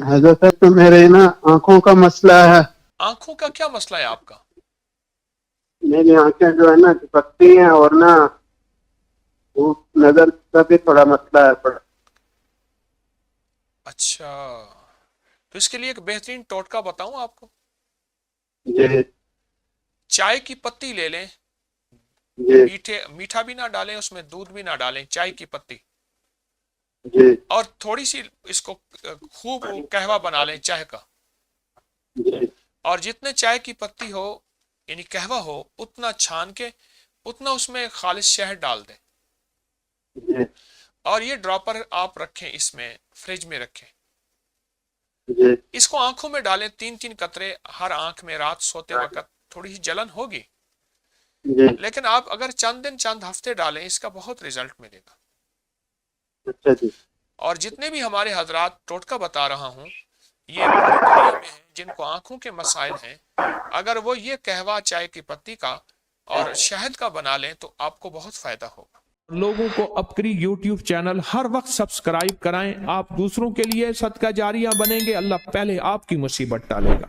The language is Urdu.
حضرت تو میرے نا آنکھوں کا مسئلہ ہے. آنکھوں کا کیا مسئلہ ہے آپ کا؟ میری آنکھیں جو ہے نا چپکتی ہیں اور نا نظر کا بھی تھوڑا مسئلہ ہے. اچھا، تو اس کے لیے ایک بہترین ٹوٹکا بتاؤں آپ کو. جی چائے کی پتی لے لیں، جی میٹھا بھی نہ ڈالیں، اس میں دودھ بھی نہ ڈالیں، چائے کی پتی، جی اور تھوڑی سی اس کو خوب قہوہ بنا لیں چائے کا. جی اور جتنے چائے کی پتی ہو یعنی قہوہ ہو اتنا چھان کے اتنا اس میں خالص شہد ڈال دیں. جی اور یہ ڈراپر آپ رکھیں، اس میں فریج میں رکھیں. جی اس کو آنکھوں میں ڈالیں، 3 قطرے ہر آنکھ میں. رات سوتے وقت تھوڑی سی جلن ہوگی، جی. لیکن آپ اگر چند ہفتے ڈالیں اس کا بہت رزلٹ ملے گا. اچھا جی. اور جتنے بھی ہمارے حضرات ٹوٹکا بتا رہا ہوں یہ پوری دنیا میں ہیں جن کو آنکھوں کے مسائل ہیں، اگر وہ یہ قہوہ چائے کی پتی کا اور شہد کا بنا لیں تو آپ کو بہت فائدہ ہوگا. لوگوں کو اپکری یوٹیوب چینل ہر وقت سبسکرائب کرائیں. آپ دوسروں کے لیے صدقہ جاریہ بنیں گے، اللہ پہلے آپ کی مصیبت ٹالے گا.